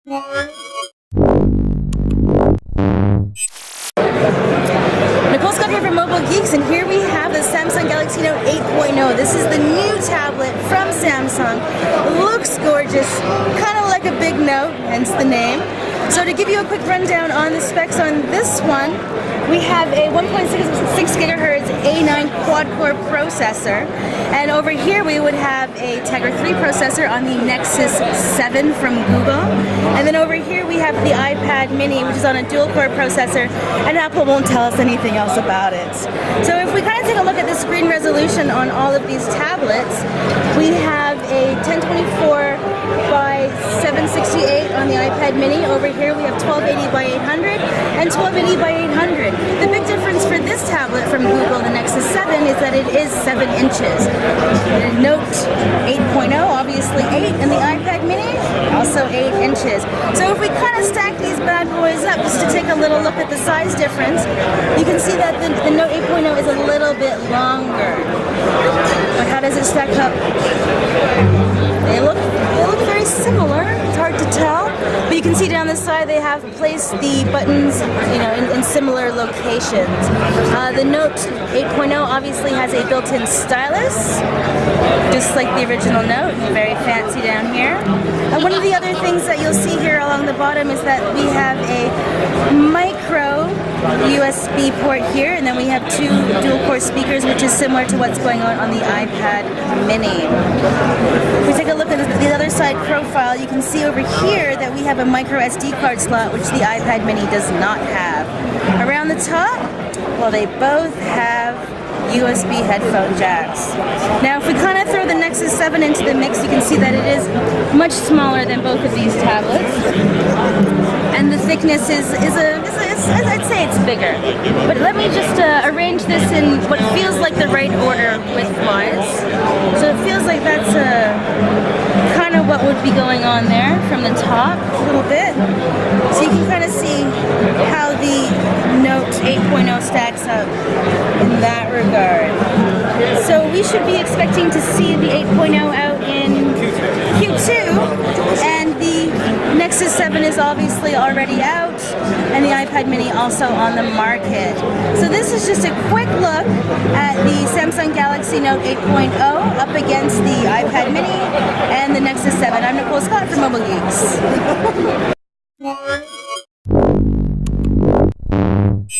Nicole Scott here from Mobile Geeks, and here we have the Samsung Galaxy Note 8.0. This is the new tablet from Samsung. It looks gorgeous, kind of like a big note, hence the name. So to give you a quick rundown on the specs on this one, we have a 1.6 gigahertz A9 quad-core processor, and over here we would have a Tegra 3 processor on the Nexus 7 from Google, and then over here we have the iPad mini, which is on a dual-core processor, and Apple won't tell us anything else about it. So if we kind of take a look at the screen resolution on all of these tablets, we have a 1024 by 768 on the iPad mini. Over here we have 1280 by 800 and 1280 by 800. The big difference for this tablet from Google, the Nexus 7, is that it is 7 inches. The Note 8.0, obviously 8, and the iPad mini, also 8 inches. So if we kind of stack these bad boys up just to take a little look at the size difference, you can see that the Note 8.0 is a little bit longer. But how does it stack up? They look very similar. It's hard to tell, but you can see down the side they have placed the buttons, in similar locations. The Note 8.0 obviously has a built-in stylus, just like the original Note. Very fancy down here. And one of the other things that you'll see here along the bottom is that we have a micro USB port here, and then we have 2 dual-core speakers, which is similar to what's going on the iPad mini. If we take a look at the other side profile, you can see over here that we have a micro SD card slot, which the iPad mini does not have. Around the top, well, they both have USB headphone jacks. Now, if we kind of throw the Nexus 7 into the mix, you can see that it is much smaller than both of these tablets, and the thickness is I'd say it's bigger. But let me just arrange this in what feels like the right order width-wise. So it feels like that's kind of what would be going on there from the top a little bit. So you can kind of see how the Note 8.0 stacks up in that regard. So we should be expecting to see the 8.0 out in Q2, and the Nexus 7 is obviously already out, and the iPad mini also on the market. So this is just a quick look at the Samsung Galaxy Note 8.0 up against the iPad mini and the Nexus 7. I'm Nicole Scott from Mobile Geeks.